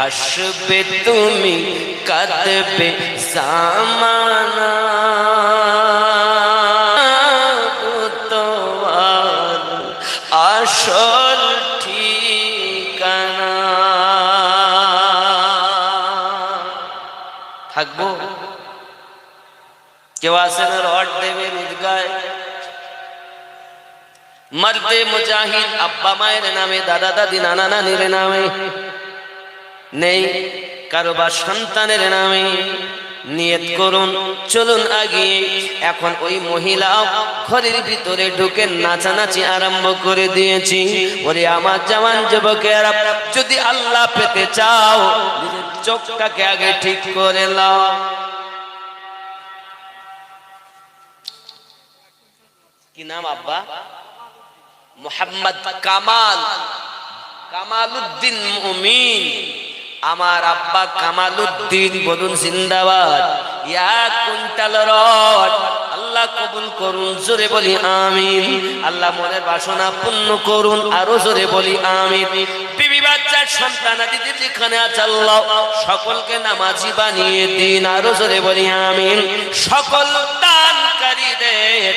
হাসবে তুমি কাঁদবে জামানা তোমার আসল ঠিকানা। থাকবো কেউ আসেন রড দেবে ঈদগায়, মর্দে মুজাহিদ আব্বা মায়ের নামে, দাদা দাদি নানা নানির নামে নেই, কারোবার সন্তানের নামে। নিয়ত করুন, চলুন আগে। এখন ওই মহিলা ঘরের ভিতরে ঢুকে নাচানাচি আরম্ভ করে দিয়েছি। ওরে আমার জওয়ান যুবকেরা, যদি আল্লাহ পেতে চাও নিজের চোখটাকে আগে ঠিক করে নাও। কি নাম আব্বা? মোহাম্মদ কামাল, কামালউদ্দিন মুমিন। আমার আব্বা কামালউদ্দিন, বলুন জিন্দাবাদ। এক কুইন্টাল রড আল্লাহ কবুল করুন, জোরে বলি আমিন। আল্লাহ মনের বাসনা পূর্ণ করুন, আরো জোরে বলি আমিন। বিবি বাচ্চার সন্তান আদি যেখানে আছে আল্লাহ সকলকে নামাজি বানিয়ে দিন, আরো জোরে বলি আমিন। সকল দানকারীদের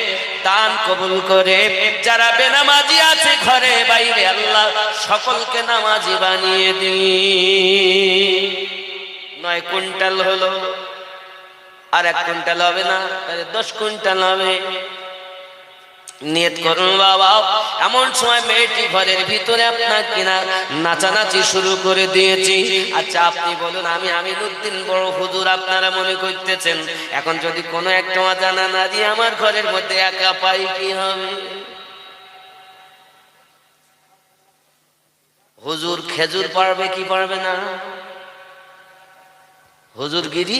দান কবুল করে, যারা বেনামাজি আছে ঘরে বাইরে আল্লাহ সকলকে নামাজি বানিয়ে দিন। 9 কুইন্টাল হলো, আর 1 কুইন্টাল হবে না, 10 কুইন্টাল হবে। নিয়ত করুন বাবা। এমন সময় মেয়েটি ঘরের ভিতরে আপনার কিনা নাচানাচি শুরু করে দিয়েছি। আচ্ছা আপনি বলুন, আমি আমিনুদ্দিন বড় হুজুর আপনারা মনে করতেছেন, এখন যদি কোনো একটা জানা না দিয়ে আমার ঘরের মধ্যে একা পাই কি হবে? হুজুর খেজুর পারবে কি পারবে না? হুজুরগিরি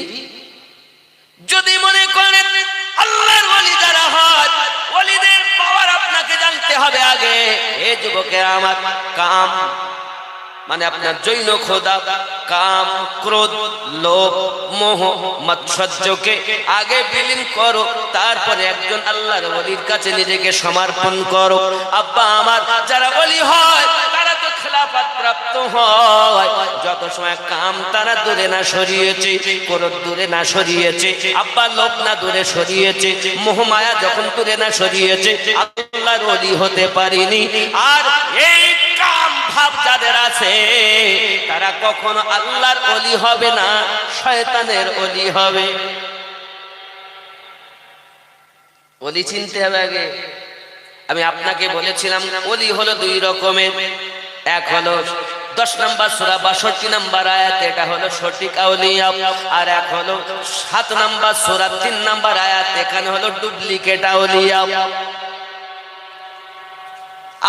যদি মনে করেন আল্লাহর ওলি যারা হয়, ওলিদের পাওয়ার আপনাকে জানতে হবে আগে। এ যুবকেরা আমার, কাম মানে আপনার জৈন খোদা, কাম ক্রোধ লোভ মোহ মাৎসর্যকে আগে বিলীন করো, তারপরে একজন আল্লাহর ওলির কাছে নিজেকে সমর্পণ করো। আব্বা আমার যারা ওলি হয় তারা তো খেলাফত প্রাপ্ত হয়। যত সময় কাম তারা দূরে না সরিয়েছে, ক্রোধ দূরে না সরিয়েছে, আব্বা লোভ না দূরে সরিয়েছে, মোহ মায়া যখন দূরে না সরিয়েছে, আল্লাহর ওলি হতে পারিনি। আর এই কাম ভাব যাদের আছে তারা কখনো আল্লাহর ওলি হবে না, শয়তানের ওলি হবে। ওলি চিনতে হবে আগে। আমি আপনাকে বলেছিলাম ওলি হলো 2 রকমের। এক হলো 10 নম্বর সূরা 62 নম্বর আয়াত, এটা হলো সঠিক আউলিয়া। আর এক হলো 7 নম্বর সূরা 3 নম্বর আয়াত, এখানে হলো ডুপ্লিকেট আউলিয়া।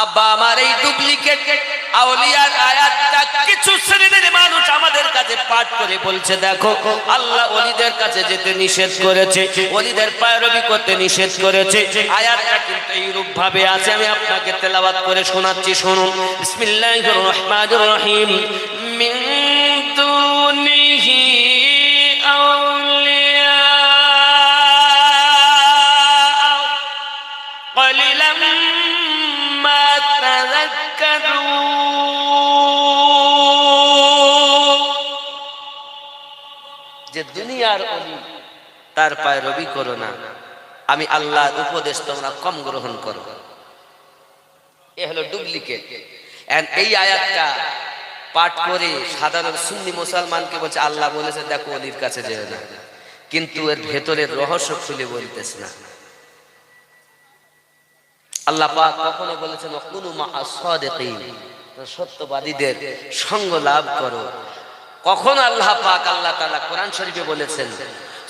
আব্বা আমার এই ডুপ্লিকেট আউলিয়ার আয়াতটা কিছু শ্রেণীর মানুষ আমাদের কাছে পাঠ করে বলছে, দেখো আল্লাহ ওলিদের কাছে যেতে নিষেধ করেছে, ওলিদের পায়রবি করতে নিষেধ করেছে। আয়াতটা কিন্তু এইরূপ ভাবে আছে, আমি আপনাকে তেলাওয়াত করে শোনাচ্ছি, শুনুন। বিসমিল্লাহির রহমানির রহিম। মিন দুনিহি আউলিয়া ক্বালিলাম মা তাযাক্কারুন। যে দুনিয়ার ওলি তার পায়রবি করো না, আমি আল্লাহর উপদেশ তোমরা কম গ্রহণ করো। এ হলো ডুপ্লিকেট। এই আয়াতটা পাঠ করে সাধারণ সুন্নি মুসলমানকে বলছে আল্লাহ বলেছে দেখো ওলির কাছে যেও না, কিন্তু এর ভেতরের রহস্য খুলে বলতেছ না। আল্লাহ পাক কখনো বলেছেন কুনু মা'আস সাদিকিন, সত্যবাদীদের সঙ্গ লাভ করো। কখন আল্লাহ পাক আল্লাহ তাআলা কোরআন শরীফে বলেছেন,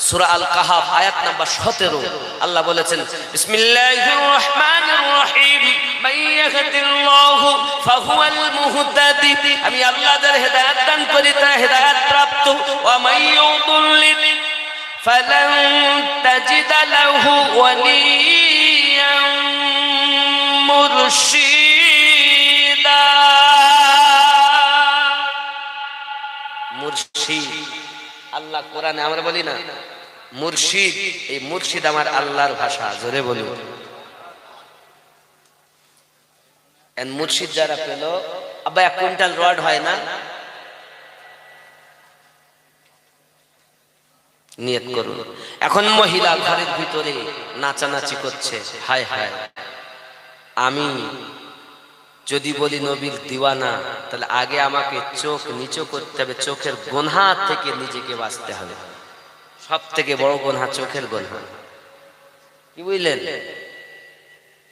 সূরা আল কাহাফ আয়াত নাম্বার 17, আল্লাহ বলেছেন বিসমিল্লাহির রহমানির রহিম। মাইয়াহদিল্লাহু ফাহুয়াল মুহতাদি, আমি আল্লাহ যার হেদায়েত দান করি তার হেদায়েত প্রাপ্ত। ওয়া মাইয়ুদ্লিল ফালান তাজিদা লাহু ওয়ালিয়ান মুরশিদা। মুর্শিদ আল্লাহ কোরআনে, আমরা বলি না মুর্শিদ, এই মুর্শিদ আমার আল্লাহর ভাষা, জোরে বলি। মুর্শিদ যারা পেল, আব্বা 1 কুইন্টাল রড হয় না, নিয়ত করুন। এখন মহিলা ঘরের ভিতরে নাচানাচি করছে, হায় হায়, আমি যদি বলি নবীর দিওয়ানা, তাহলে আগে আমাকে চোখ নিচু করতে হবে, চোখের গুনাহ থেকে নিজেকে বাঁচতে হবে। সব থেকে বড় গুনাহ চোখের গুনাহ, কি বুঝলেন?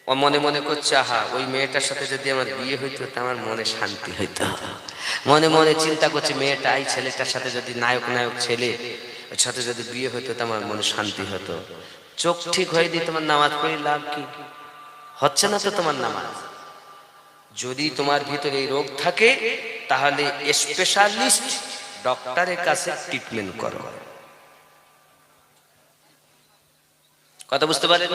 ও মনে মনে করছে, আহা, ওই মেয়েটার সাথে যদি আমার বিয়ে হইতো তো আমার মনে শান্তি হইতো। মনে মনে চিন্তা করছে, মেয়েটা এই ছেলেটার সাথে যদি নায়ক নায়ক ছেলে, ওর সাথে যদি বিয়ে হইতো তো আমার মনে শান্তি হতো। চোখ ঠিক হয়ে দিয়ে তোমার নামাজ পড়ে লাভ কি? হচ্ছে না তো তোমার নামাজ। যদি তোমার ভিতরে এই রোগ থাকে তাহলে স্পেশালিস্ট ডক্টরের কাছে ট্রিটমেন্ট করো। কথা বুঝতে পারেন?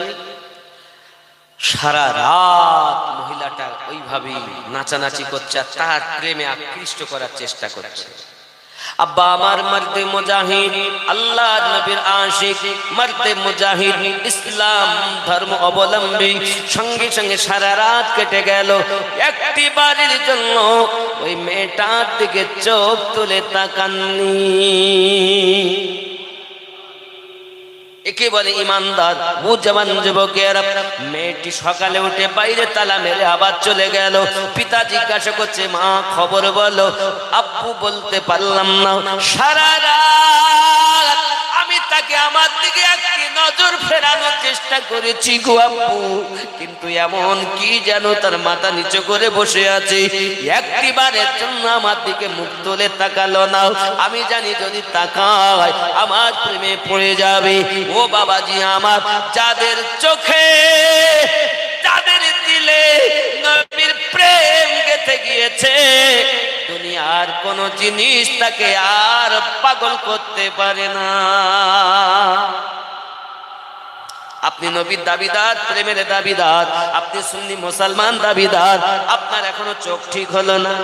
সারা রাত মহিলাটা ওইভাবেই নাচানাচি করছে, তার প্রেমে আকৃষ্ট করার চেষ্টা করছে। আব্বা আমার মর্দে মুজাহিদ, আল্লাহ নবীর আশিক, মর্দে মুজাহিদ, ইসলাম ধর্ম অবলম্বী, সঙ্গে সঙ্গে সারা রাত কেটে গেল। একটি বারের জন্য ওই মেয়েটার দিকে চোখ তুলে তাকাননি। একে বলে ইমানদার। ও জওয়ান যুবকেরা, মেয়েটি সকালে উঠে বাইরে তালা মেরে আবার চলে গেল। পিতা জিজ্ঞাসা করছে, মা খবর বলো। আব্বু বলতে পারলাম না, সারা রাত আমি তাকে আমার দিকে একটি নজর ফেরানোর চেষ্টা করেছি গো আব্বু, কিন্তু এমন কি যেন তার মাথা নিচু করে বসে আছে, একটি বারের জন্য আমার দিকে মুখ তুলে তাকালো না। আমি জানি যদি তাকায় আমার প্রেমে পড়ে যাবে। ও বাবাজি আমার, যাদের চোখে, যাদের দিলে নবীর প্রেম গেঁথে গিয়েছে, দুনিয়ার কোন জিনিস তাকে আর পাগল করতে পারে না। আপনি নবীর দাবিদার, প্রেমের দাবিদার, আপনি সুন্নি মুসলমান দাবিদার, আপনার এখনো চোখ ঠিক হলো না।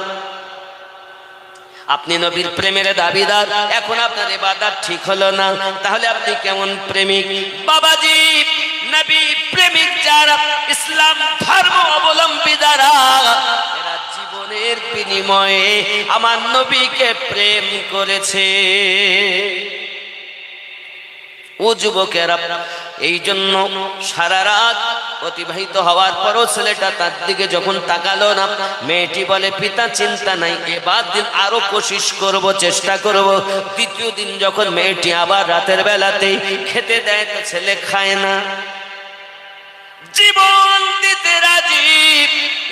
আপনি নবীর প্রেমের দাবিদার, এখন আপনার ইবাদত ঠিক হলো না, তাহলে আপনি কেমন প্রেমিক? বাবাজি, নবী প্রেমিক যারা, ইসলাম ধর্ম অবলম্বী যারা, এরা জীবনের বিনিময়ে আমার নবীকে প্রেম করেছে। ও যুবকেরা, এই জন্য সারা রাত অতিবাহিত হওয়ার পরও ছেলেটা তার দিকে যখন তাকালো না, মেয়েটি বলে, পিতা চিন্তা নাই, এবার দিন আরো কোশিশ করব, চেষ্টা করব। দ্বিতীয় দিন যখন মেয়েটি আবার রাতের বেলাতেই খেতে দেয়, তো ছেলে খায় না। জীবন দিতে রাজি,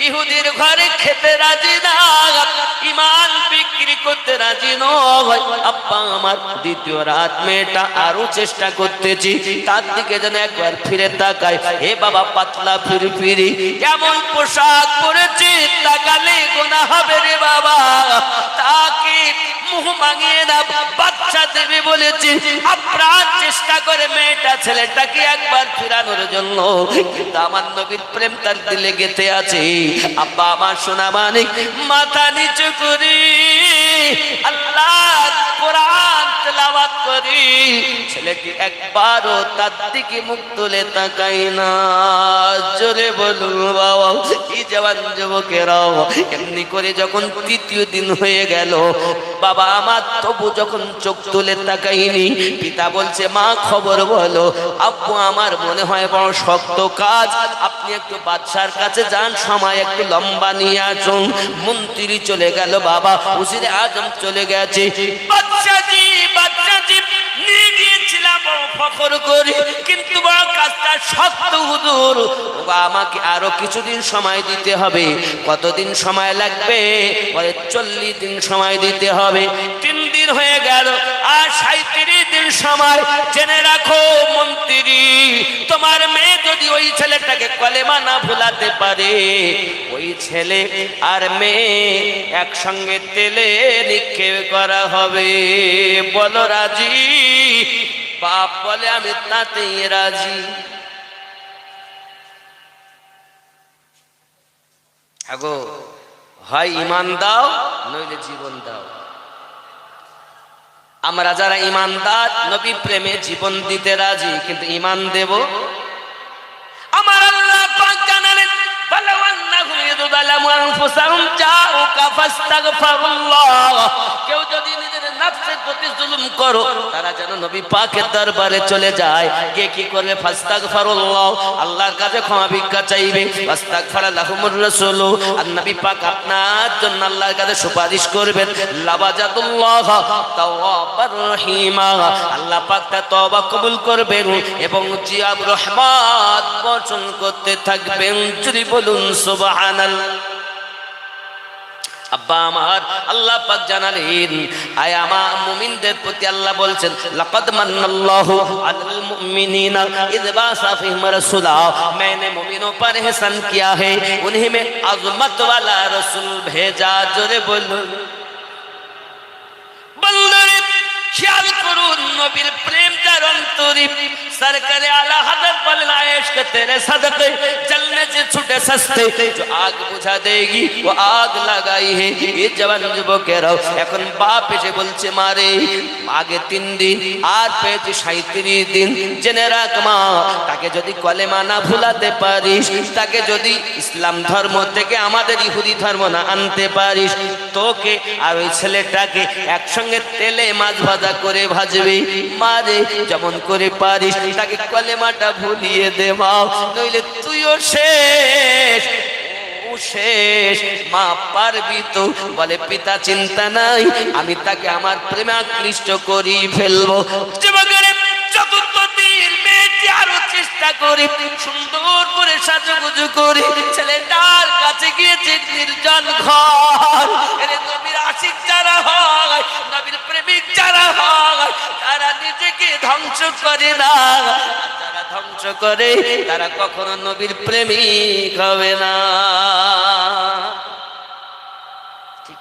ইহুদির ঘরে খেতে রাজি না, ইমান বিক্রি করতে রাজি নয়। আব্বা আমার, দ্বিতীয় রাত মেয়েটা আরো চেষ্টা করতেছি, তার দিকে যেন একবার ফিরে তাকায়। হে বাবা, পাতলা ফিরি এমন পোশাক পরেছি, তাকালে গুনাহ হবে রে বাবা। তাকে মুখ মাঙিয়ে না, বাচ্চা দেবে বলেছি। আপ্রাণ চেষ্টা করে মেয়েটা ছেলেটাকে একবার ফিরানোর জন্য, কিন্তু আমার নবীর প্রেম তার দিলে গেঁথে আছে। আব্বা আমার সোনা মানিক, মাথা নিচু করি আল্লাহ কোরআন তেলাওয়াত করি, ছেলেটি একবারও তার দিকে মুখ তুলে তাকাই না। জোরে বলুন বাবা, কি জওয়ান যুবকেরা। এমনি করে যখন তৃতীয় দিন হয়ে গেল, বাবা আমার তবু যখন চোখ তুলে তাকাইনি, পিতা বলছে, মা খবর বলো। আব্বু আমার, মনে হয় বড় শক্ত কাজ, আপনি একটু বাদশার কাছে যান, সময় একটু লম্বা নিয়ে আসুন। মন্ত্রী চলে গেল বাবা, উজিরে আজম চলে গেছে। বাদশাজি নিয়ে গিয়েছিলাম বড় ফখর করি, কিন্তু বড় কাজটা শক্ত হুজুর, আমাকে আরো কিছুদিন সময় দিতে হবে। কতদিন সময় লাগবে? বলে 40 দিন সময় দিতে হবে। 3 দিন হয়ে গেল, আর 37 দিন সময়। জেনে রাখো মন্ত্রী, তোমার মেয়ে যদি ওই ছেলেটাকে কলেমা না ভুলাতে পারে, ওই ছেলে আর মেয়ে একসঙ্গে তেলে নিক্ষেপ করা হবে। বলো রাজি? বাপ বলে, আমি তাতেই রাজি। আগো, হয় ইমান দাও, নইলে জীবন দাও। আমরা যারা ইমানদার, নবী প্রেমে জীবন দিতে রাজি, কিন্তু ইমান দেব। আমার আল্লাহ পাক জানালেন, বালাউ আন্নাহুম ইয়াযলামু আনফুসাহুম জাউকা ফাস্তাগফিরুল্লাহ। কেউ যদি নিজের নফসের প্রতি জুলুম করে করো, তারা যেন নবী পাকের দরবারে চলে যায়। কে কি করবে? ফাস্তাগফিরুল্লাহ, আল্লাহর কাছে ক্ষমা ভিক্ষা চাইবে। ওয়াস্তাগফারা লাহুমুর রাসূল, আর নবী পাক আপনার জন্য আল্লাহর কাছে সুপারিশ করবেন। লাবাজাতুল্লাহ তাওয়াবার রহিমা, আল্লাহ পাক তা তওবা কবুল করবেন এবং জিয়াব রহমত বর্ষণ করতে থাকবেন। যদি বলুন সুবহানাল্লাহ। আব্বা আমার, আল্লাহ পাক জানালেন, আয় আমার মুমিনদের প্রতি আল্লাহ বলছেন, লাকাদ মান্নাল্লাহু আলাল মুমিনিনা ইয বাসা ফিহিম রাসূলা, मैंने मुमिनों पर एहसान किया है, उन्हीं में अज़मत वाला रसूल भेजा। जोरे बोलो बंदरे, খেয়াল করুন নবীর প্রেম যার অন্তরে, সরকারে আলা হযরত বলেন, इश्क तेरे सदके जलने से छूटे सस्ते, जो आग बुझा देगी वो आग लगाई है। ये जवान যুবকেরাও এখন বাপ এসে বলছে, মারে আগে 3 দিন আর পেয়েছি 37 দিন, জেনে রাখ মা, তাকে যদি কলেমা না ভুলাতে পারিস, তাকে যদি ইসলাম ধর্ম থেকে আমাদের ইহুদি ধর্ম না আনতে পারিস, তোকে আর ওই ছেলেটাকে একসঙ্গে তেলে মাছ ভাজা করে ভাজবে। মারে যেমন করে পারিস তাকে কলেমাটা ভুলিয়ে দে মা, নইলে তুইও শেষ, শেষ। মা পারবি তো? বলে পিতা চিন্তা নাই, আমি তাকে আমার প্রেমে আকৃষ্ট করি ফেলবো। চতুর্থ দিন মেয়েটি আরো চেষ্টা করে সুন্দর করে সাজুগুজু করে ছেলেটার কাছে গিয়েছে, নির্জন ঘর। নবীর আশিক যারা হয়, নবীর প্রেমিক যারা হয়, তারা নিজেকে ধ্বংস করে না, যারা ধ্বংস করে তারা কখনো নবীর প্রেমিক হবে না।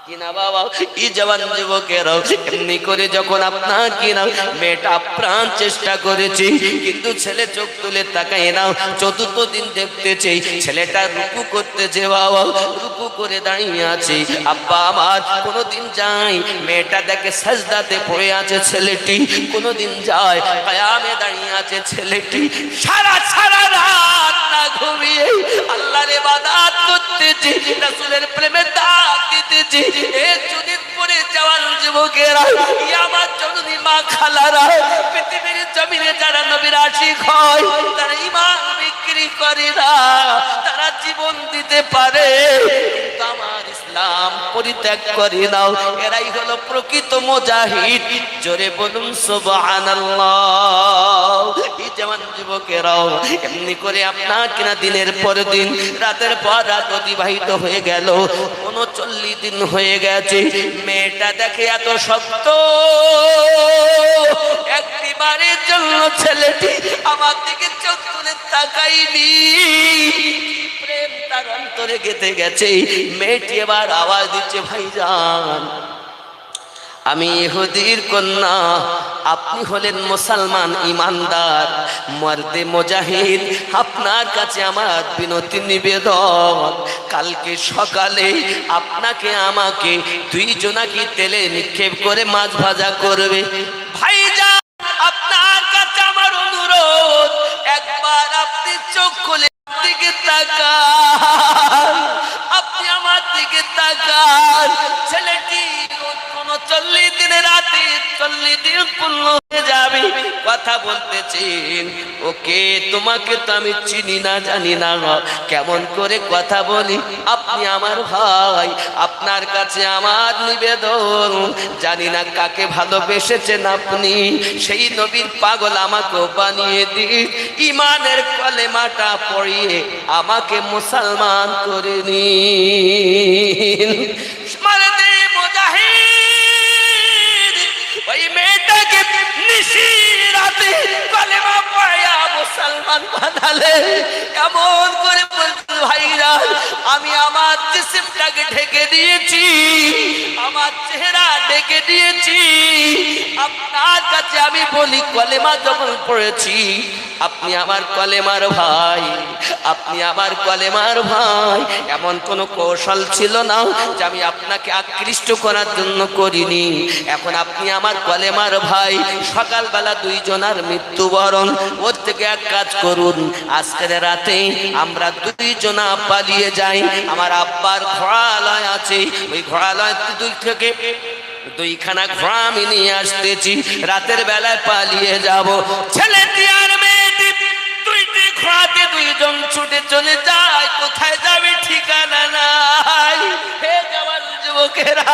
কিনা বাবা, এই জওয়ান যুবকেরাও এমনি করে যখন আপনার কিনা মেয়েটা প্রাণ চেষ্টা করেছে, কিন্তু ছেলে চোখ তুলে তাকায় না। চতুর্থ দিন দেখতেছে ছেলেটা রুকু করতেছে, বাবা রুকু করে দাঁড়িয়ে আছে। আব্বা আমার, কোনদিন যায় মেয়েটা দেখে সাজদাতে পড়ে আছে ছেলেটি, কোনদিন যায় কিয়ামে দাঁড়িয়ে আছে ছেলেটি। সারা রাত না ঘুমিয়ে আল্লাহর ইবাদত করতেছে, রাসূলের প্রেমে দাওয়াত দিতেছে। পরে জওয়ান যুবকেরা, আমার জননী মা খালারা, পৃথিবীর জমিনে যারা নবীর আশিক হয় তারা ঈমান বিক্রি করে না, তারা জীবন দিতে পারে কিন্তু আমার ইসলাম পরিত্যাগ করে নাও। এরাই হলো প্রকৃত মুজাহিদ। জোরে বলুন সুবহানাল্লাহ। এই জওয়ান যুবকেরাও এমনি করে আপনার কিনা দিনের পর দিন, রাতের পর রাত অতিবাহিত হয়ে গেল, 39 দিন হয়ে গেছে। মেয়েটা দেখে এত শক্ত, একবারের জন্য ছেলেটি আমার দিকে চোখ তুলে তাকাইনি। প্রেম তার অন্তরে গেঁথে গেছে। মেয়েটি এবার আওয়াজ দিচ্ছে, ভাইজান আমি ইহুদির কন্যা, আপনি হলেন মুসলমান ইমানদার মর্দে মুজাহিদ, আপনার কাছে আমার বিনতি নিবেদন, কালকে সকালে আপনাকে আমাকে 2 জোনাকি তেলে নিক্ষেপ করে মাছ ভাজা করবে। ভাইজান আপনার কাছে আমার অনুরোধ, একবার আপনি চোখ খুলে দিকে তাকান, আপনি আমার দিকে তাকান। ছেলেটি 39 দিনের রাতে 40 দিন পূর্ণ হয়ে যাবে, কথা বলতেছেন। ওকে তোমাকে তো আমি চিনি না, জানি না, কেমন করে কথা বলি? আপনি আমার ভাই, আপনার কাছে আমার নিবেদন, জানি না কাকে ভালোবেসেছেন আপনি, সেই নবীর পাগল আমাকে বানিয়ে দিন, ইমানের কলেমাটা পড়িয়ে আমাকে মুসলমান করে নিন। ওই মেয়েটাকে নিশিরাতে কলেমা পড়িয়া মুসলমান বানালে। এমন করে বলতে, ভাইরা আমি আমার জিসিমটাকে ঢেকে দিয়েছি, আমার চেহারা ঢেকে দিয়েছি, আপনার কাছে আমি বলি কলেমা যখন পড়েছি আপনি আমার কলেমার ভাই, আপনি আমার কলেমার ভাই। এমন কোনো কৌশল ছিল না যে আমি আপনাকে আকৃষ্ট করার জন্য করিনি। এখন আপনি আমার কলেমার ভাই, সকালবেলা দুইজনার মৃত্যুবরণ, ওর থেকে এক কাজ করুন, আজকের রাতে আমরা দুইজনা পালিয়ে যাই। আমার আব্বার ঘোড়ালয় আছে, ওই ঘোড়ালয় থেকে দুইখানা ঘোড়া আমি নিয়ে আসতেছি, রাতের বেলায় পালিয়ে যাব। ছেলেটি আর মেয়েটি দুইটি ঘোড়াতে দুইজন ছুটে চলে যায়, কোথায় যাবে ঠিকানা নাই। হে জওয়ান যুবকেরা,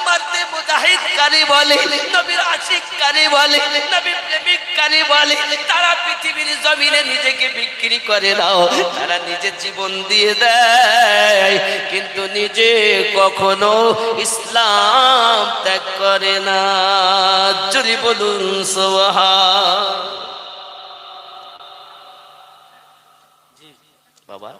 মারতে মুজাহিদ কারি বলে, নবীর আশিক কারি বলে, নবীর প্রেমিক কারি বলে, তারা পৃথিবীর জমিনে নিজেকে বিক্রি করে দাও, তারা নিজের জীবন দিয়ে দেয়, কিন্তু নিজে কখনো ইসলাম ত্যাগ করে না। জোরে বলুন সুবহান। বাবা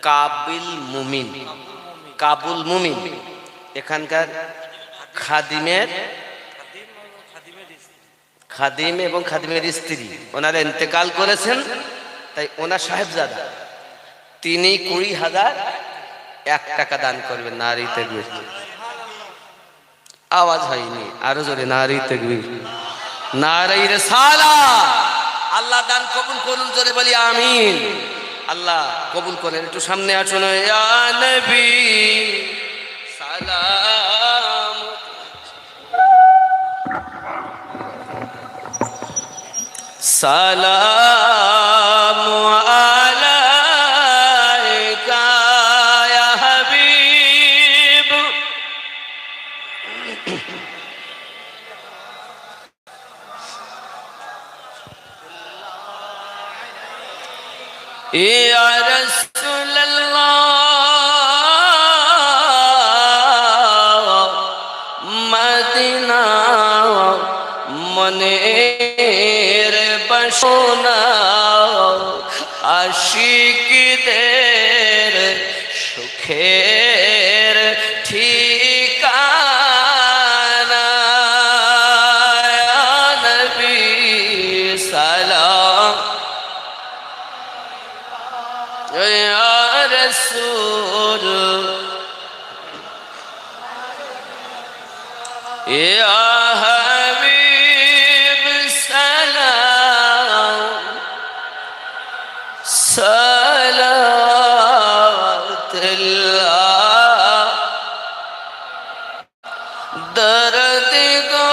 কাবিল মুমিন, কাবুল মুমিন এখানকার খাদিমের, খাদিম এবং খাদিমের স্ত্রী, ওনারা ইন্তেকাল করেছেন, তাই ওনার সাহেবজাদা তিনি 20,001 টাকা দান করবেন। নারী তাকবীর। আওয়াজ হয়নি, আরো জোরে নারী তাকবীর, নারী রিসালাত। আল্লাহ দান কবুল করুন, জোরে বলি আমিন। আল্লাহ কবুল করেন। একটু সামনে আসুন। ইয়া নবী সালাম, সালাম আলাইকা ইয়া হাবিব। ইয়া রাসূলুল্লাহ, মদিনা মনের বাসনা, আশিকদের সুখের ঠিকানা। ইয়া নবী সালাম, ইয়া রাসূল, ইয়া হাবিব সালাম, সালাতুল্লাহ। দরদ গো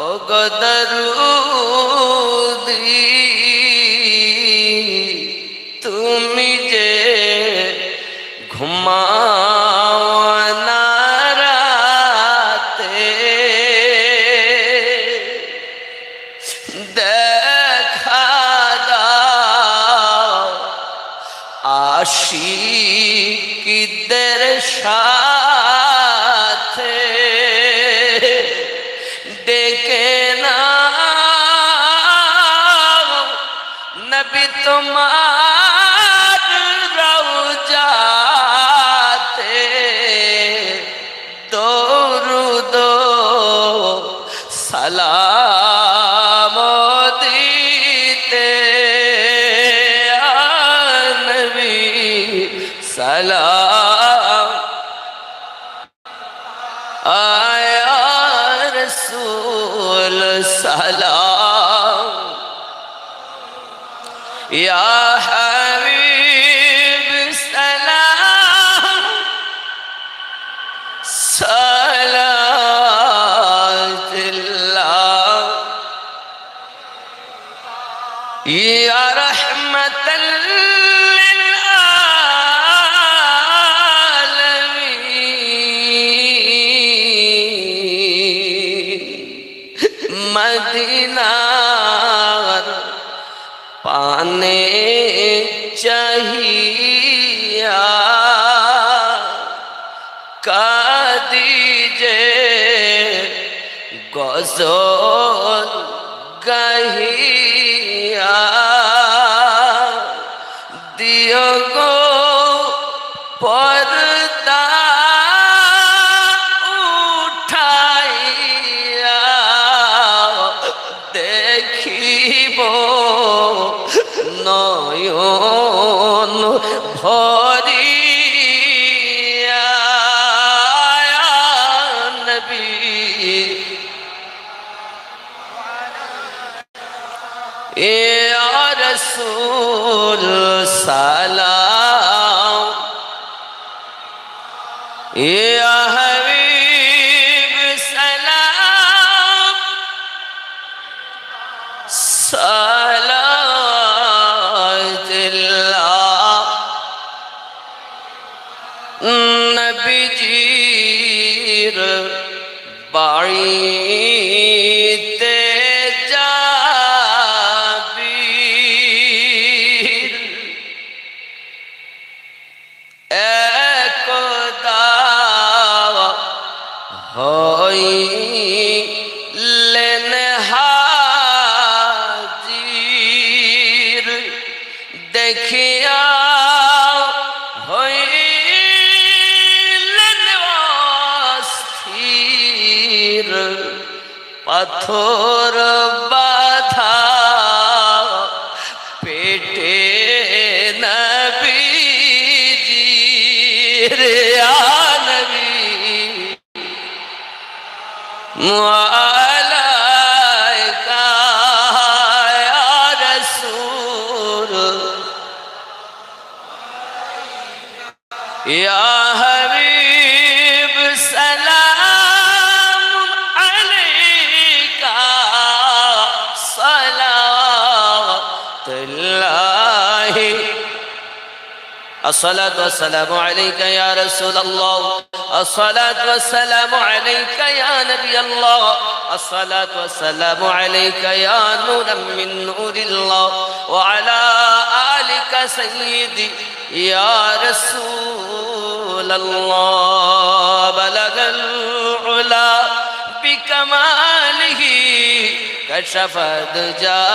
ও গো দরুদি, তুমি যে ঘুমাও না রাতে, দেখা দাও আশিকদের সাথে, ডেকে নাও নবী তোমার রওজাতে, দরুদ সালাম দিতে। ইয়া নবী সালাম, ইয়া রাসূল সালাম, ইয়া হাবিব সালাম, সালাতুল্লাহ। ইয়া রাহমাতাল লিল আলামিন, মদিনার পানে চাহিয়া কাঁদি যে গজল গাহিয়া। নয়ন ভরিয়া নবী ইয়া রাসূল সালাম ইয়া হাবিব সালাম সালাতুল্লাহ নবীজির বাড়িতে হইলেন হাজির দেখিয়া হইলেন অস্থির পাথর বাঁধা পেটে নবীজির মুআলাইকা ইয়া রাসূল ইয়া হাবিব সালাম আলাইকা সালাতুল্লাহি الصلاة والسلام عليك يا رسول الله الصلاة والسلام عليك يا نبي الله الصلاة والسلام عليك يا نورا من نور الله وعلى آلك سيدي يا رسول الله بلغ العلا بكماله كشف الدجى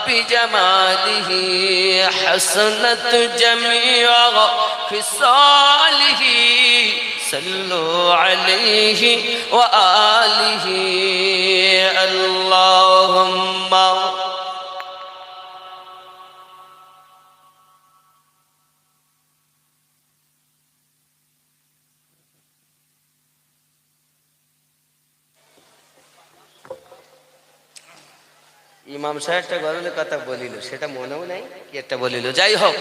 بجماله حسنت جميع خصاله صلوا عليه وآله اللهم ইমাম সাহেবটা গরমের কথা বলিল সেটা মনেও নাই কি একটা বলিল যাই হোক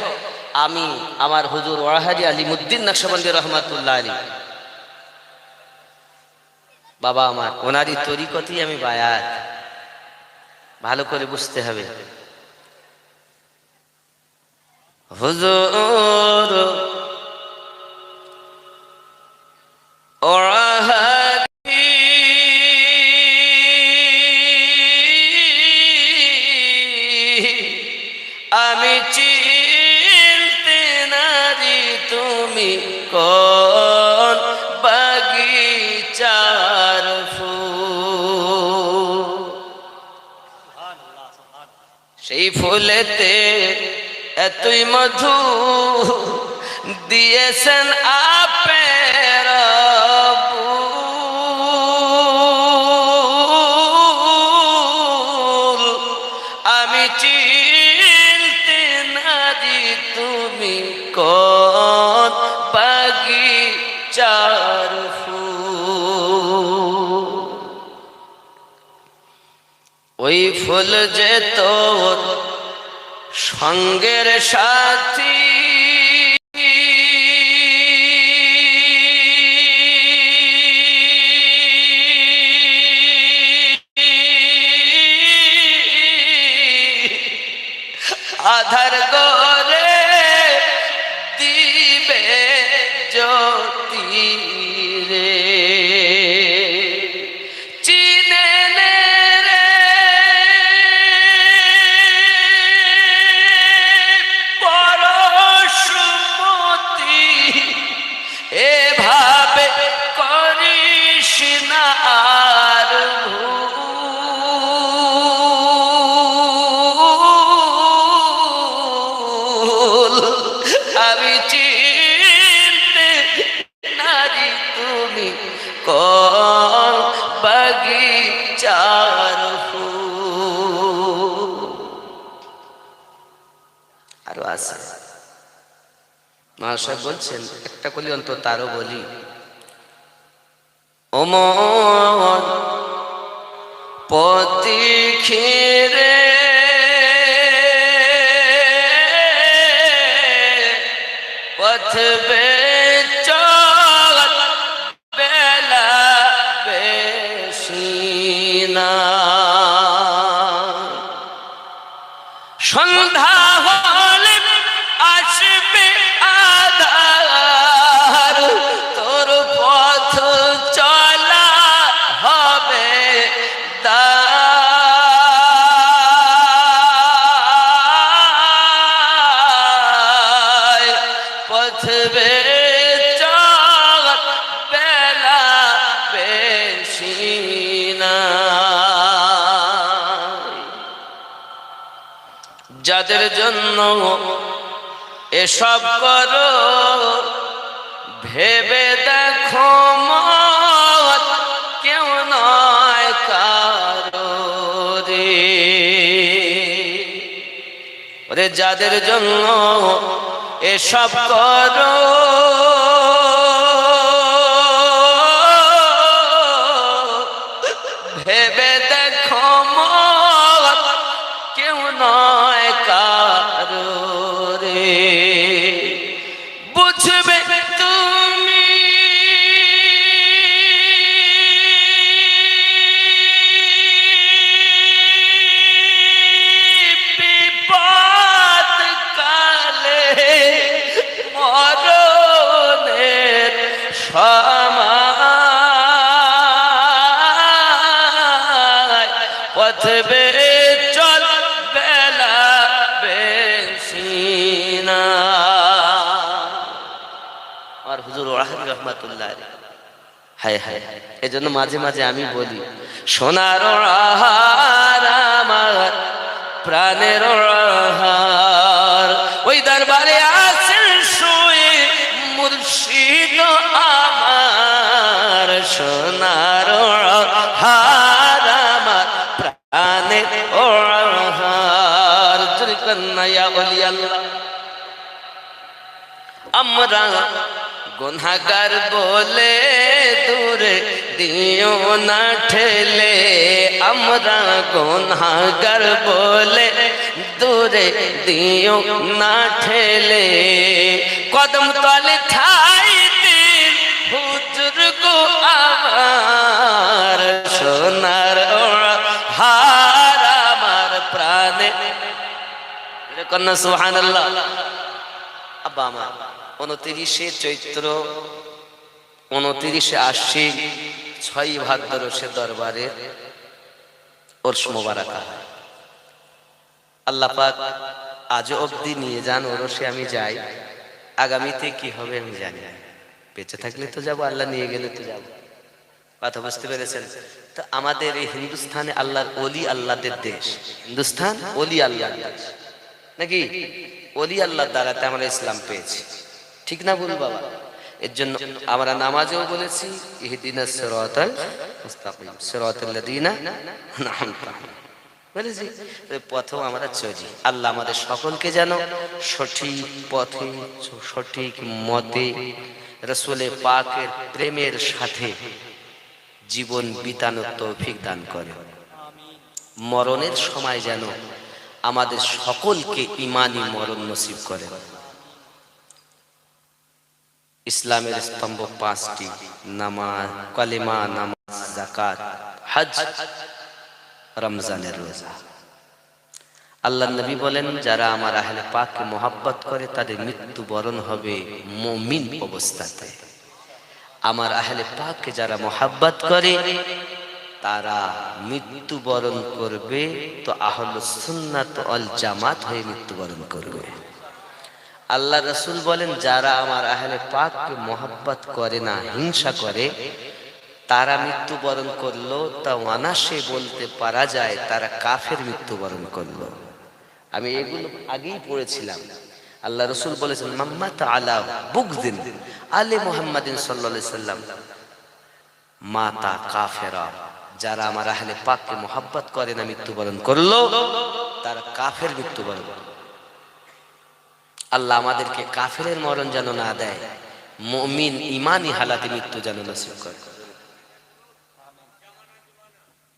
আমি আমার হুজুর ওয়াহাজি আলিমুদ্দিন নকশবন্দি রহমাতুল্লাহ আলী বাবা আমার ওনারই তরিকতেই আমি বায়াত ভালো করে বুঝতে হবে হুজুর আমি চিনতে নারি তুমি কোন বাগিচার ফুল সেই ফুলেতে এতই মধু দিয়েছেন আপের আমি চিনতে নারি তুমি কোন বাগিচার ফুল ওই ফুল যে তোর সঙ্গের সাথী আধার গরে দিবে জ্যোতি রে চিনে নে রে পরশুমতি এভাবে করিস না আর আমি চিনতে নারি তুমি কোন বাগিচার ফুল আছে। মহাশয় বলছেন একটা কলি অন্তত তারও বলি, ওমর পতি খেরে পথ বে চল বেলা বেশিনা, সন্ধ্যা হলে আসবে আধার, তোর পথ চলা হবে দায়, পথ বে চল বেলা বেশিনা। যাদের জন্য এসব করো ভেবে দেখো মত কেউ নয় কারো রে। ওরে যাদের জন্য এসব করো ভেবে দেখো মত কেউ নয় কারো রে। বুঝবে তুমি বিপদ কালে মরণের সময়, পথ বে চল বেলা বেশিনা। আর হুজুর ওয়াহিদ রহমাতুল্লাহ হায় হায়, এজন্য মাঝে মাঝে আমি বলি, সোনার আহার আমার প্রাণের আহার, ওই দরবারে আছেন শুয়ে মুর্শিদ আমার, সোনার আহার আমার প্রাণের আহার। জোরে কন্যা ইয়া ওলি আল্লাহ। আমরা গুনাহগার বলে দূরে দিও না ঠেলে, আমরা গুনাহগার বলে দূরে দিও না ঠেলে, কদম তলে ঠাই দিন হুজুর গো আমার, সোনার হার আমার প্রাণে। কন্যা সুবহানাল্লাহ। আব্বা আমার 29শে চৈত্র, 29শে আশ্বিন, 6ই ভাদ্র সে দরবারে ওরস মোবারক। আল্লাহ পাক আজ অবধি নিয়ে যান ওরসে, আমি যাই, আগামীতে কি হবে আমি জানি না, বেঁচে থাকলে তো যাবো, আল্লাহ নিয়ে গেলে তো যাবো। কথা বুঝতে পেরেছেন? তো আমাদের এই হিন্দুস্তানে আল্লাহর ওলি আল্লাহদের দেশ, হিন্দুস্তান ওলি আল্লাহর দেশ নাকি? ওলি আল্লাহর দ্বারাতে আমরা ইসলাম পেয়েছি, ঠিক না ভুল বাবা? এর জন্য আমরা নামাজেও বলেছি ইহদিনাস সিরাতাল মুস্তাকিম সিরাতাল লাযিনা আনআমতা আলাইহিম, বলেছি পথেও আমরা চলি। আল্লাহ আমাদের সকলকে যেন সঠিক পথে সঠিক মতে রাসূলে পাকের প্রেমের সাথে জীবন বিতানোর তৌফিক দান করে। মরণের সময় যেন আমাদের সকলকে ঈমানি মরণ নসিব করে। ইসলামের স্তম্ভ 5টি, নামাজ, কালেমা, নামাজ, যাকাত, হজ, রমজানের রোজা। আল্লাহর নবী বলেন, যারা আমার আহলে পাককে মোহাব্বত করে তাদের মৃত্যুবরণ হবে মুমিন অবস্থাতে। আমার আহলে পাককে যারা মোহাব্বত করে তারা মৃত্যুবরণ করবে তো আহলুস সুন্নাত ওয়াল জামাত হয়ে মৃত্যুবরণ করবে। আল্লাহ রাসূল বলেন, যারা আমার আহলে পাককে মোহাব্বত করে না, হিংসা করে, তারা মৃত্যুবরণ করলো তা অনাসে বলতে পারা যায় তারা কাফের মৃত্যুবরণ করলো। আমি এগুলো আগেই পড়েছিলাম। আল্লাহ রাসূল বলেছেন, মাম্মাতা আলা বুগদিন আলে মুহাম্মাদিন সাল্লাল্লাহু আলাইহি সাল্লাম মাতা কাফেরা। যারা আমার আহলে পাককে মোহাব্বত করে না, মৃত্যুবরণ করলো, তারা কাফের মৃত্যুবরণ। আল্লাহ আমাদেরকে কাফেরের মরণ যেন না দেয়, মুমিন ইমানি হালাতে মৃত্যু যেন নসিব করে।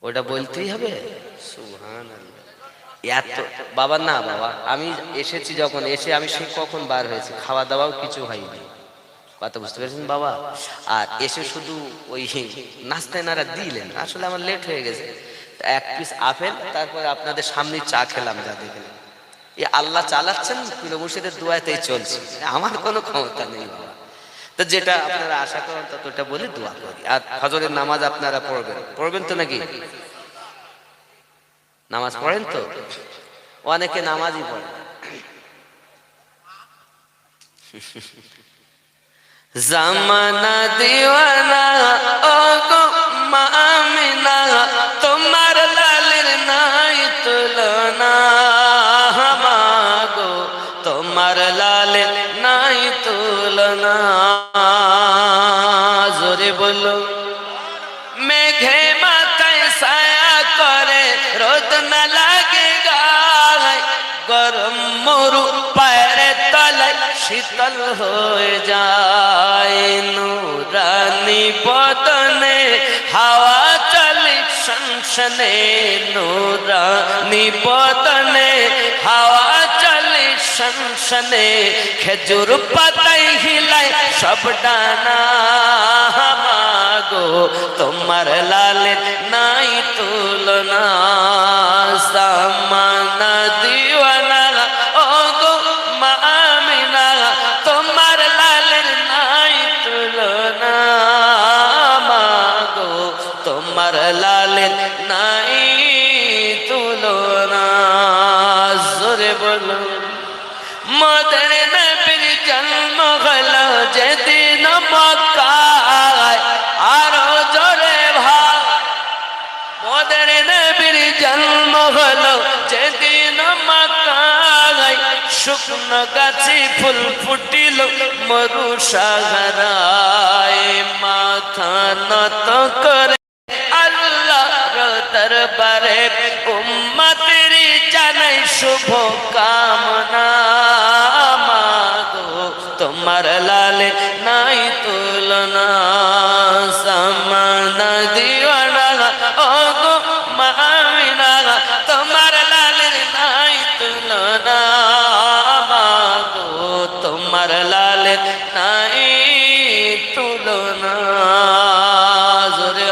ওটা বলতেই হবে, সুবহানাল্লাহ। এত বাবা না বাবা, আমি এসেছি যখন, এসে আমি সে কখন বার হয়েছি, খাওয়া দাওয়াও কিছু হয়নি, কথা বুঝতে পেরেছেন বাবা? আর এসে শুধু ওই নাস্তায় নারা দিলেন, আসলে আমার লেট হয়ে গেছে, এক পিস আপেল, তারপরে আপনাদের সামনে চা খেলাম, যা দেখলেন। এই আল্লাহ চালাচ্ছেন, পীর মুর্শিদের দোয়াতেই চলছে, আমার কোনো ক্ষমতা নেই বাবা। তো যেটা আপনারা আশা করেন ততটা বলে দোয়া করি। আর ফজরের নামাজ আপনারা পড়বেন তো নাকি? নামাজ পড়েন তো? অনেকে নামাজই পড়ে। জামানা দিওয়ানা ও গো মা আমিনা, তোমার লালের নাই তুলনা, মাগো তোমার লালের নাই তুলনা। জোরে বলো। মেঘে মাথায় ছায়া করে, রোদ না লাগে গায়, গরম মরু পায়ের তলায় শীতল হয়ে যায়। নূরানি বদনে হাওয়া চলে শনশনে, নূরানি বদনে হাওয়া চলে শনশনে, খেজুর পাতায় হিলায় সব ডানা, মাগো তোমার লালের নাই তুলনা। জামানা দিওয়ানা ও গো মা আমিনা, তোমার লালের নাই তুলনা, মাগো তোমার লালের নাই তুলনা। জোরে বলো। মদের নবীর জন্ম হলো যেদিন মক্কায়, আরো জোরে ভাই। মদের নবীর জন্ম হলো যেদিন মক্কায়, শুকনো গাছে ফুল ফুটিল মরু সাগরায়, মাথা নত করে আল্লাহর দরবারে উম্মতের জানাই শুভ কামনা, মাগো তোমার লালে নাই তুলনা। জামানা দিওয়ানা ও গো মা আমিনা, তোমার লালের নাই তুলনা, মাগো তোমার লালের নাই তুলনা। জোরে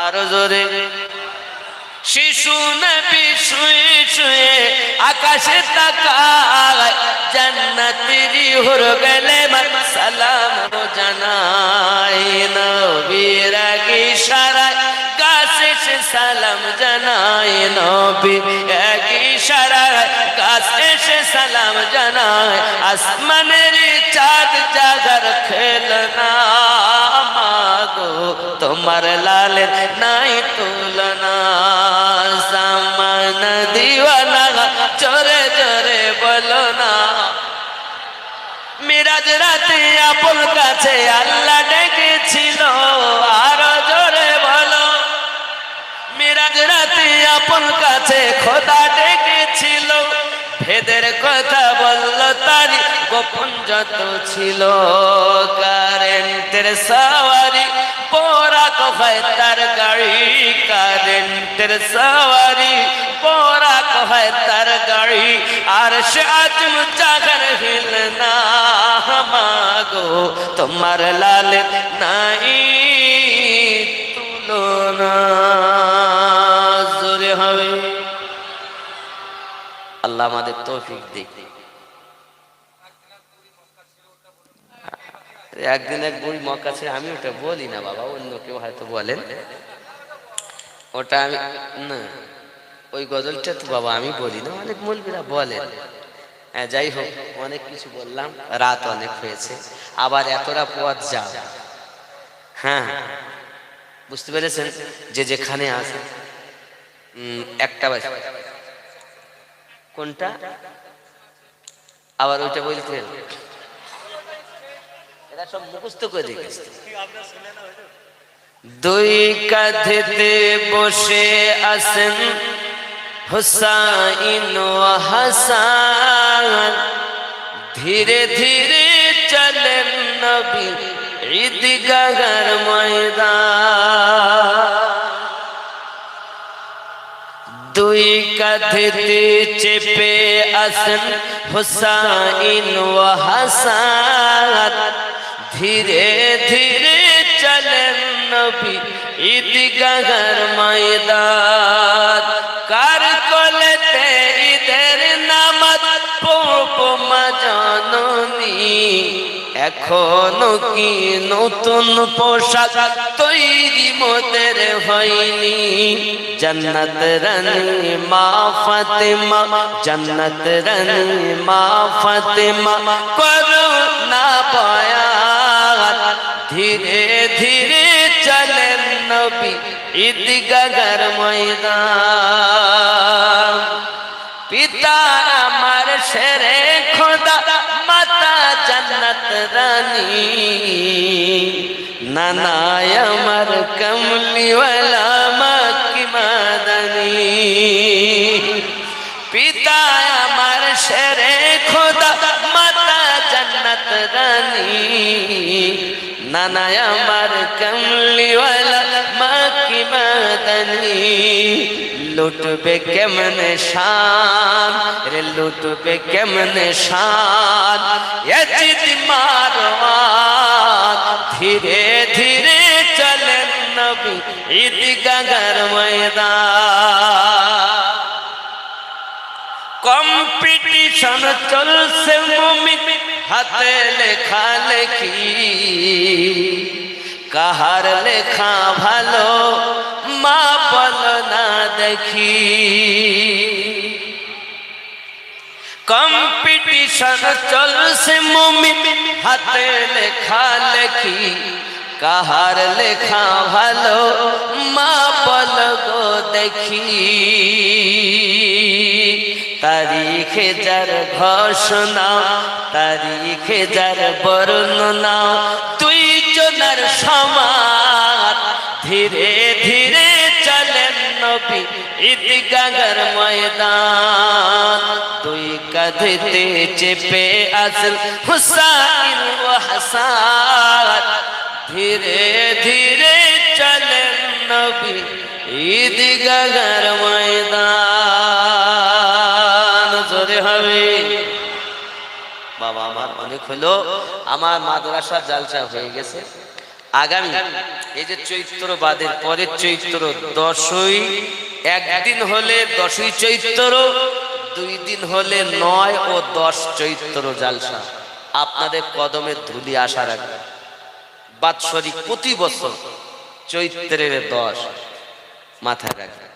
আরো জোরে। শিশু নবী শুয়ে শুয়ে আকাশে তাকায়, জান্নাতেরই হুর গেলে সালাম জানায়, নবীর এক ইশারায় গাছে সে সালাম জানায়, নবীর এক ইশারায় গাছে সে সালাম জানায়। আসমানের চাঁদ জাগার খেলনা, মাগো তোমার লালের নাই তুলনা। জামানা দিওয়ানা জোরে জোরে বলো না। মিরাজ রাতে আপন কাছে আল্লাহ ডেকেছিল, আরো জোরে বলো। মিরাজ রাতে আপন কাছে খোদা ডেকেছিল, ভেদের কথা বলল তারি গোপন যত ছিল। কারেন্টের সওয়ারি পোরাক হয় তার গাড়ি, কারেন্টের সওয়ারি পোরাক হয় তার গাড়ি, আর সে আজম জাগার হিলনা, মাগো তোমার লালের নাই তুলনা। জোরে হবে। আল্লাহ আমাদের তৌফিক দিক। একদিন এক বুড়ি মক্কা ছিল, আমি ওটা বলি না বাবা, অন্য কেউ হয়তো বলেন, ওটা আমি না, ওই গজলটা তো বাবা আমি বলি না, অনেক মৌলবীরা বলেন। হ্যাঁ যাই হোক, অনেক কিছু বললাম, রাত অনেক হয়েছে, আবার এতটা পথ যা। হ্যাঁ বুঝতে পেরেছেন, যে যেখানে আছে একটা বাজে কোনটা আবার ওইটা বলতেন, এরা সব মুখস্থ করে দেখেছে। দুই কাঁধেতে বসে আছেন হুসাইন ও হাসান, ধীরে ধীরে চলেন নবী ঈদগাহের ময়দান। দুই কাঁধেতে চেপে আসেন হুসাইন ও হাসান, ধীরে ধীরে চলেন নবী ঈদগাহের ময়দান। কার কোলেতে ঈদের নামাজ পড়ব মা জননী, এখনো কি নতুন পোশাক তৈরি মোদের হয়নি? জান্নাত রানী মা ফাতেমা, জান্নাত রানী মা ফাতেমা করো না বয়ান। ধীরে ধীরে চলেন নবী ঈদগাহের ময়দান। পিতা আমার শেরে খোদা, মাতা জান্নাত রানী, নানা আমার কমলিওয়ালা মাকি মাদানী। পিতা আমার শেরে খোদা, মাতা জান্নাত রানী, নানা আমার কমলিওয়ালা মাকি মাদানী। লুটবে কেমনে শান রে, লুটবে কেমনে শান ইয়াজিদ মারওয়ান। ধীরে ধীরে চলেন নবী ঈদগাহের ময়দান। কম্পিটিশন চলছে মুমিন হাতে লেখা লেখি, কাহার লেখা ভালো মা বল না দেখি। কম্পিটিশন চলছে মুমিন হাতে লেখা লেখি, কাহার লেখা ভালো মা বল গো দেখি। তারিখে যার ঘোষণা, তারিখে যার বর্ণনা, তুই জনার সমান। ধীরে ধীরে চলেন নবী ঈদগাহের ময়দান। দুই কাঁধেতে চেপে আসেন হুসাইন ও হাসান, ধীরে ধীরে চলেন নবী ঈদগাহের ময়দান। জোরে হবে বাবা। আমার অনেক হলো, আমার মাদ্রাসা জালসা হয়ে গেছে। আগামী এই যে চৈত্র বাদের পরের চৈত্র 10ই, একদিন হলে 10ই চৈত্র, 2 দিন হলে 9 ও 10 চৈত্র জালসা। আপনাদের কদমের ধুলি আশা রাখবে। বাৎসরিক প্রতি বছর চৈত্রের 10 মাথায় রাখবে।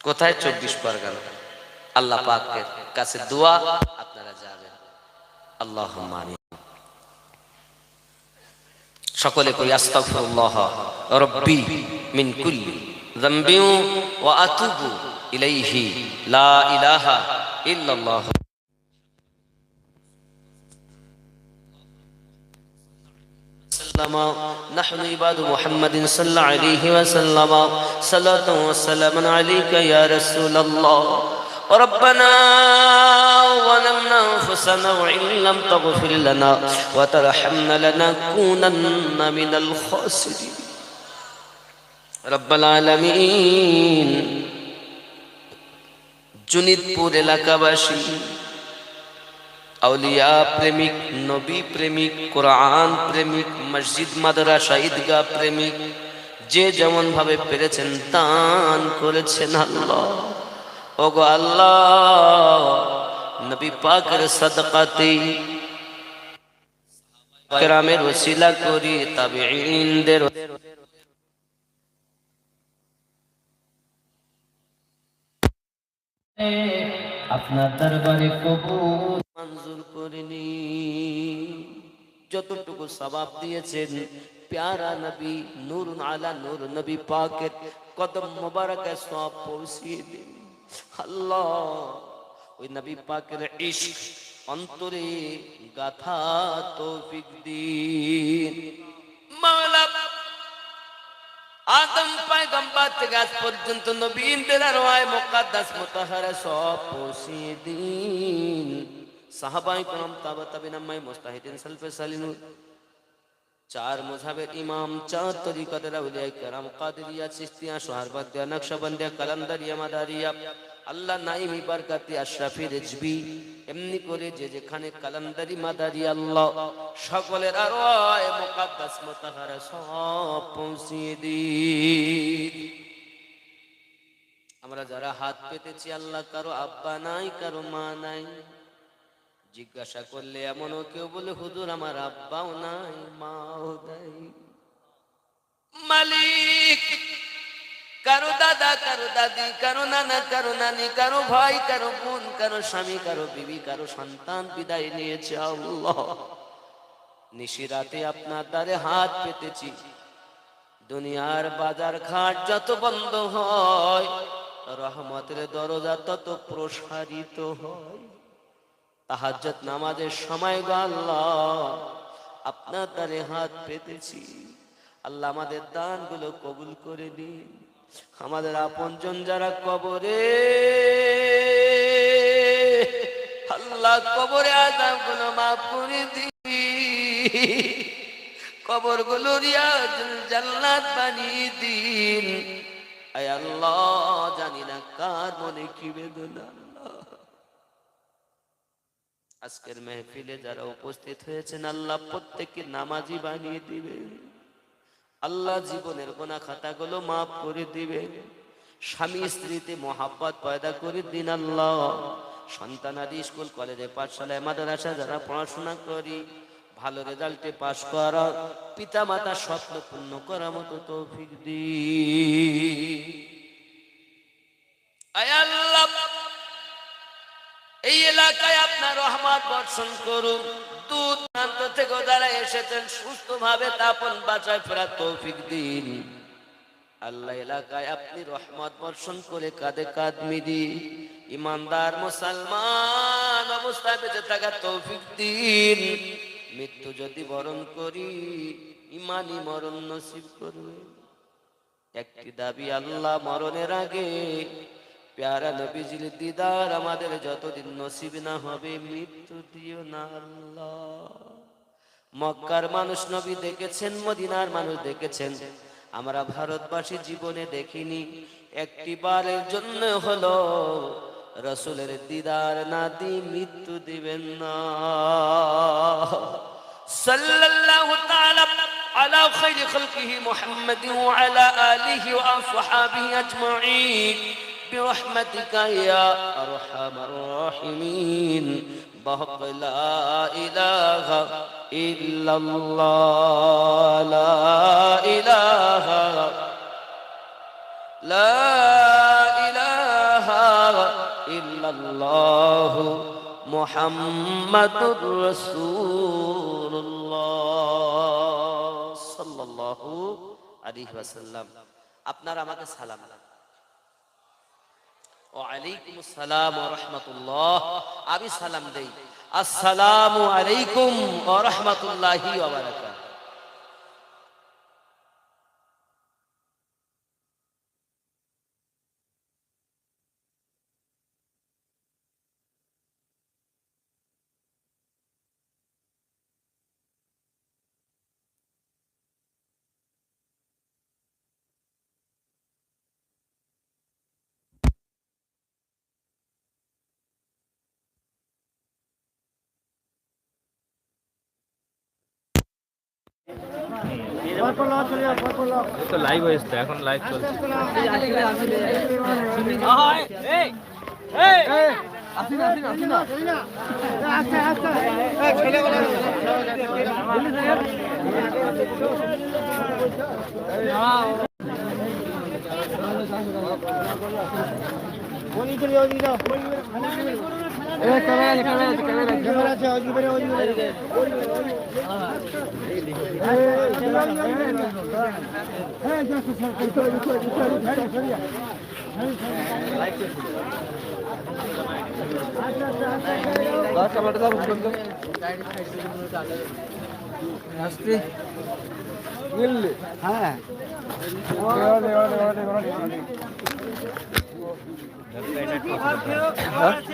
কোথায়? 24 পরগনা। আল্লাহ পাকের কাছে দোয়া, আপনারা যাবেন। আল্লাহুম্মা আমিন। সকলে কই আস্তাগফিরুল্লাহ রাব্বি মিন কুল্লি যামবি ওয়া আতুবু ইলাইহি লা ইলাহা ইল্লাল্লাহ। نحن عباد محمد صلى الله عليه وسلم صلاة وسلام عليك يا رسول الله. ربنا ظلمنا أنفسنا وإن لم تغفر لنا وترحمنا لنكونن من الخاسرين. رب العالمين. জুনিদপুর এলাকাবাসী, আউলিয়া প্রেমিক, নবী প্রেমিক, কোরআন প্রেমিক, মসজিদ মাদ্রাসা ঈদগাহ প্রেমিক, যে যেমন ভাবে পেরেছেন দান করেছেন আল্লাহ। ওগো আল্লাহ, নবী পাকের সাদকাতে কেরামের ওসিলা করি, তাবেঈনদের আপনার দরবারে কবুল মঞ্জুর করে নিন। যতটুকু সওয়াব দিয়েছেন প্যারা নবী নূরুন আলা নূর নবী পাকের কদম মোবারকে সওয়াব পৌঁছিয়ে দিন আল্লাহ। ওই নবী পাকের ইশক অন্তরে গাথা তৌফিক দিন মাওলা। আদম পয়গম্বর থেকে আজ পর্যন্ত নবীদের আরওয়ায়ে মুকদ্দাস মুতাহহারা সব পৌঁছিয়ে দিন। সাহাবায়ে কেরাম, তাবা তাবিঈন, আম্মায়ে মুজতাহিদিন, সালফে সালিহিন, চার মাযহাবের ইমাম, চার তরিকতের আউলিয়ায়ে কেরাম, কাদেরিয়া, চিশতিয়া, সোহরাওয়ার্দিয়া, নকশবন্দিয়া, কালান্দারিয়া, মাদারিয়া, আল্লাহ নাইমি, বরকতি, আশরাফি, রিজভী, এমনি করে যে যেখানে কালান্দারি, মাদারি, আল্লাহ সকলের আরওয়ায়ে মুকদ্দাস মুতাহহারা সব পৌঁছিয়ে দিন। আমরা যারা হাত পেতেছি, আল্লাহ কারো আব্বা নাই, কারো মা নাই। জিজ্ঞাসা করলে এমনও কেউ বলে, হুজুর আমার আব্বাও নাই, মাও নাই। মালিক কারো দাদা, কারো দাদি, কারো নানা, কারো নানি, কারো ভাই, কারো বোন, কারো স্বামী, কারো বিবি, কারো সন্তান বিদায় নিয়েছে। আল্লাহ নিশিরাতে আপনার দ্বারে হাত পেতেছি। দুনিয়ার বাজার ঘাট যত বন্ধ হয়, রহমতের দরজা তত প্রসারিত হয়। তাহাজ্জুদ নামাজের সময় গো আল্লাহ আপনার দ্বারে হাত পেতেছি। আল্লাহ আমাদের দানগুলো কবুল করে দিন। আমাদের আপনজন যারা কবরে, আল্লাহ কবরে আযাবগুলো মাফ করে দিন, কবরগুলো রিয়াজুল জান্নাত বানিয়ে দিন। আয় আল্লাহ জানি না কার মনে কি বেদনা। আজকের মেহফিলে যারা উপস্থিত হয়েছেন, আল্লাহ প্রত্যেককে নামাজি বানিয়ে দিবেন। আল্লাহ জীবনের গুনাহ খাতাগুলো মাফ করে দিবেন। স্বামী স্ত্রীতে মহাব্বত পয়দা করে দিন। আল্লাহ সন্তানাদি স্কুল কলেজে পাঠশালায় মাদ্রাসা যারা পড়াশোনা করি, ভালো রেজাল্টে পাশ করা, পিতা মাতার স্বপ্ন পূর্ণ করার মতো তৌফিক দিন। আয় আল্লাহ এই এলাকায় আপনার রহমত বর্ষণ করুন। দূর দূরান্ত থেকে যারা এসেছেন সুস্থভাবে তাপন বাঁচায় ফেরার তৌফিক দিন। আল্লাহ এলাকায় আপনি রহমত বর্ষণ করে কাঁধে কাঁধ মিলিয়ে ইমানদার মুসলমান অবস্থায় বেঁচে থাকার তৌফিক দিন। মৃত্যু যদি বরণ করি, ইমানি মরণ নসিব করবেন। একটি দাবি আল্লাহ, মরণের আগে প্যারা নবীজির দিদার আমাদের যতদিন নসিব না হবে মৃত্যু দিও না আল্লাহ। মক্কার মানুষ নবী দেখেছেন, মদিনার মানুষ দেখেছেন, আমরা ভারতবাসী জীবনে দেখিনি। একটি বারের জন্য হলো রাসূলের দিদার না দি মৃত্যু দিবেন না। সাল্লাল্লাহু তাআলা আলা খায়রি খালকিহি মুহাম্মাদিন ওয়া আলা আলিহি ওয়া আসহাবিহি আজমাইন برحمتك يا أرحم الراحمين بحق لا إله إلا الله لا إله إلا الله محمد رسول الله صلى الله عليه وسلم। আপনারা আমাকে সালাম। ওয়ালাইকুম আসসালাম ওয়া রাহমাতুল্লাহ। আমি সালাম দেই, আসসালামু আলাইকুম ওয়া রাহমাতুল্লাহি ওয়া বারাকাতুহু। তো লাইভ হয়েছে, এখন লাইভ চলছে। হ্যাঁ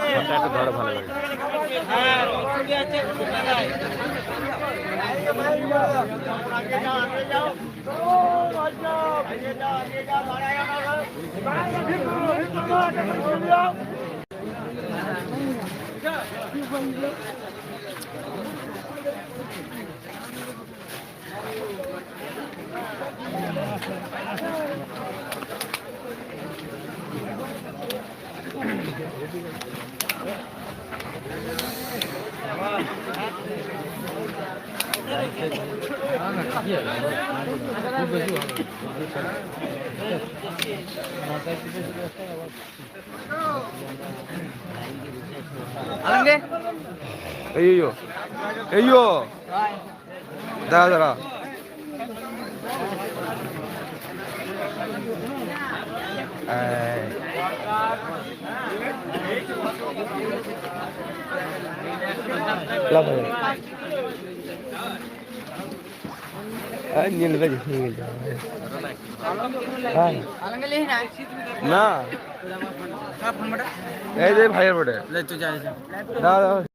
ফোনটা একটু ধরো ভালো করে। এইও এইও দাঁড়া দাঁড়া না এই যে ভাইয়ের বটে দাঁড়া